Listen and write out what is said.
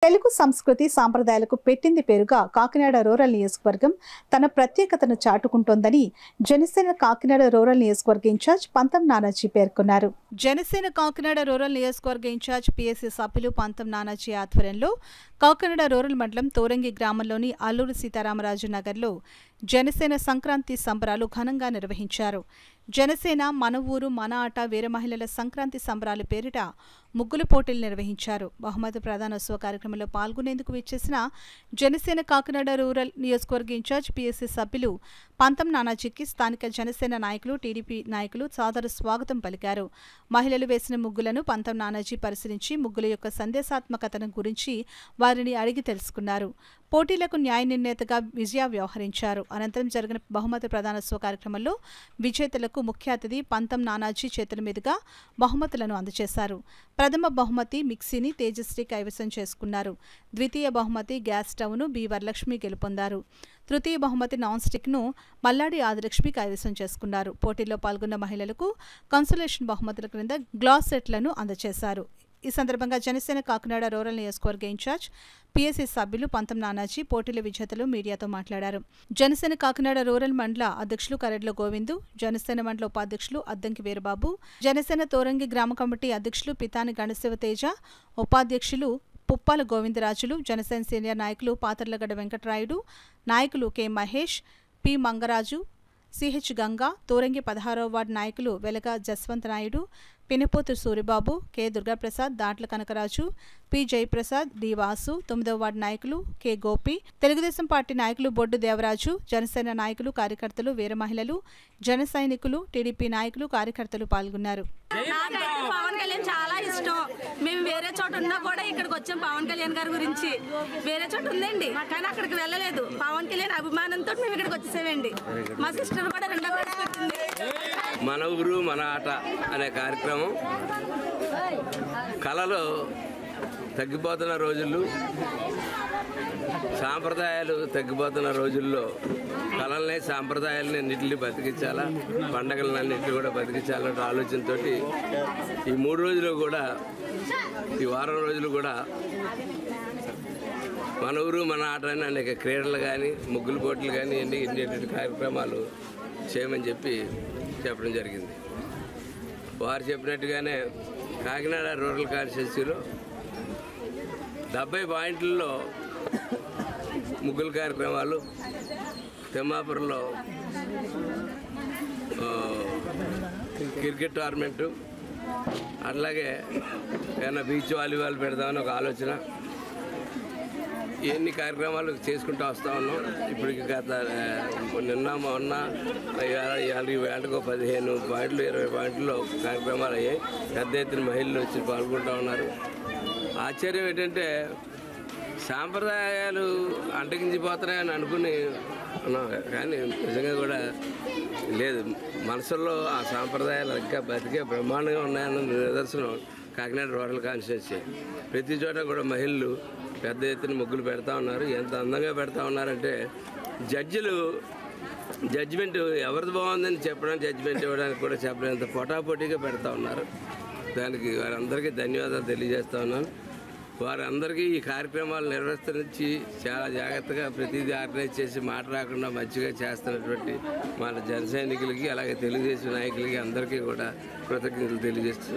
తెలుగు సంస్కృతి సాంప్రదాయాలకు పెట్టింది పేరుగా కాకినాడ రూరల్ నియోజకవర్గం తన ప్రత్యేకతను చాటుకుంటోందని జనసేన కాకినాడ రూరల్ నియోజకవర్గ ఇన్ఛార్జ్ పంతం నానాజీ పేర్కొన్నారు. జనసేన కాకినాడ రూరల్ నియోజకవర్గ ఇన్ఛార్జ్ పిఎస్సి సభ్యులు పంతం నానాజీ ఆధ్వర్యంలో కాకినాడ రూరల్ మండలం తోరంగి గ్రామంలోని అల్లూరి సీతారామరాజు నగర్లో జనసేన సంక్రాంతి సంబరాలు ఘనంగా నిర్వహించారు. జనసేన మన ఊరు మన ఆట వీర మహిళల సంక్రాంతి సంబరాలు పేరిట ముగ్గుల పోటీలు నిర్వహించారు. బహుమతి ప్రదానోత్సవ కార్యక్రమంలో పాల్గొనేందుకు విచ్చేసిన జనసేన కాకినాడ రూరల్ నియోజకవర్గ ఇన్ఛార్జ్ పిఎస్సి సభ్యులు పంతం నానాజీకి స్థానిక జనసేన నాయకులు టీడీపీ నాయకులు సాదర స్వాగతం పలికారు. మహిళలు వేసిన ముగ్గులను పంతం నానాజీ పరిశీలించి ముగ్గుల యొక్క సందేశాత్మకతను గురించి వారిని అడిగి తెలుసుకున్నారు. పోటీలకు న్యాయ నిర్ణేతగా విజయ వ్యవహరించారు. అనంతరం జరిగిన బహుమతి ప్రదానోత్సవ కార్యక్రమంలో విజేతలకు ముఖ్య అతిథి పంతం నానాజీ చేతుల మీదుగా బహుమతులను అందజేశారు. ప్రథమ బహుమతి మిక్సీని తేజశ్రీ కైవసం చేసుకున్నారు. ద్వితీయ బహుమతి గ్యాస్ స్టవ్ను బి వరలక్ష్మి గెలుపొందారు. తృతీయ బహుమతి నాన్ స్టిక్ను మల్లాడి ఆదిలక్ష్మి కైవసం చేసుకున్నారు. పోటీల్లో పాల్గొన్న మహిళలకు కన్సోలేషన్ బహుమతుల క్రింద గ్లాస్ సెట్లను అందజేశారు. ఈ సందర్భంగా జనసేన కాకినాడ రూరల్ నియోజకవర్గ ఇన్ఛార్జ్ పిఎస్సి సభ్యులు పంతం నానాజీ పోటీల విజేతలు మీడియాతో మాట్లాడారు. జనసేన కాకినాడ రూరల్ మండల అధ్యక్షులు కరెడ్ల గోవిందు, జనసేన మండల ఉపాధ్యక్షులు అద్దంకి వీరబాబు, జనసేన తోరంగి గ్రామ కమిటీ అధ్యక్షులు పితాని గణశివ తేజ, ఉపాధ్యక్షులు పుప్పాల గోవిందరాజులు, జనసేన సీనియర్ నాయకులు పాతర్లగడ్డ వెంకటరాయుడు, నాయకులు K Mahesh, P Mangaraju, CH Ganga, Thorangi 16వ వార్డు నాయకులు Velaga Jaswanth Naidu, Pinapothu Suribabu, K Durgaprasad, Datla Kanakaraju, P Jayaprasad, D Vasu, 9వ వార్డు నాయకులు కె గోపి, తెలుగుదేశం పార్టీ నాయకులు బొడ్డు దేవరాజు, జనసేన నాయకులు కార్యకర్తలు వీర మహిళలు, జన సైనికులు, టీడీపీ నాయకులు కార్యకర్తలు పాల్గొన్నారు. నాకైతే పవన్ కళ్యాణ్ చాలా ఇష్టం. మేము వేరే చోట ఉన్నా కూడా ఇక్కడికి వచ్చాం పవన్ కళ్యాణ్ గారి గురించి. వేరే చోట ఉందండి కానీ అక్కడికి వెళ్ళలేదు. పవన్ కళ్యాణ్ అభిమానంతో మేము ఇక్కడికి వచ్చేసామండి. మా సిస్టర్ కూడా 2వ క్లాస్కి వచ్చింది. మన ఊరు మన ఆట అనే కార్యక్రమం కళలో తగ్గిపోతున్న రోజులు, సాంప్రదాయాలు తగ్గిపోతున్న రోజుల్లో కళల్ని సాంప్రదాయాలని అన్నింటినీ బతికించాలా, పండగలన్నింటినీ కూడా బతికించాలనే ఆలోచనతో ఈ 3 రోజులు కూడా, ఈ వారం రోజులు కూడా మన ఊరు మన ఆట అని అనేక క్రీడలు కానీ ముగ్గులు పోటీలు కానీ ఇన్ని కార్యక్రమాలు చేయమని చెప్పడం జరిగింది. వారు చెప్పినట్టుగానే కాకినాడ రూరల్ కాన్స్టిట్యున్సీలో 70 పాయింట్లలో ముగ్గుల కార్యక్రమాలు, తిమ్మాపురంలో క్రికెట్ టోర్నమెంటు, అట్లాగే ఏమైనా బీచ్ వాలీబాల్ పెడదామని ఒక ఆలోచన. ఎన్ని కార్యక్రమాలు చేసుకుంటూ వస్తూ ఉన్నాం. ఇప్పటికి గత నిన్న మొన్న వేటకు 15 పాయింట్లు 20 పాయింట్లో కార్యక్రమాలు అయ్యాయి. పెద్ద ఎత్తున మహిళలు వచ్చి పాల్గొంటూ ఉన్నారు. ఆశ్చర్యం ఏంటంటే సాంప్రదాయాలు అంటగించిపోతున్నాయని అనుకుని ఉన్నాం కానీ నిజంగా కూడా లేదు. మనసుల్లో ఆ సాంప్రదాయాలు ఇంకా బతికే బ్రహ్మాండంగా ఉన్నాయన్న నిదర్శనం కాకినాడ రూరల్ కాన్స్టిట్యున్సీ. ప్రతి చోట కూడా మహిళలు పెద్ద ఎత్తున ముగ్గులు పెడతా ఉన్నారు. ఎంత అందంగా పెడతా ఉన్నారంటే జడ్జిమెంట్ ఎవరిది బాగుందని చెప్పడం, జడ్జిమెంట్ ఇవ్వడానికి కూడా చెప్పలేంత పోటాపోటీగా పెడతా ఉన్నారు. దానికి వారందరికీ ధన్యవాదాలు తెలియజేస్తా ఉన్నాను. వారందరికీ ఈ కార్యక్రమాలు నిర్వర్తించి చాలా జాగ్రత్తగా ప్రతిదీ ఆర్గనైజ్ చేసి మాట రాకుండా మంచిగా చేస్తున్నటువంటి మన జన సైనికులకి అలాగే తెలుగుదేశం నాయకులకి అందరికీ కూడా కృతజ్ఞతలు తెలియజేస్తూ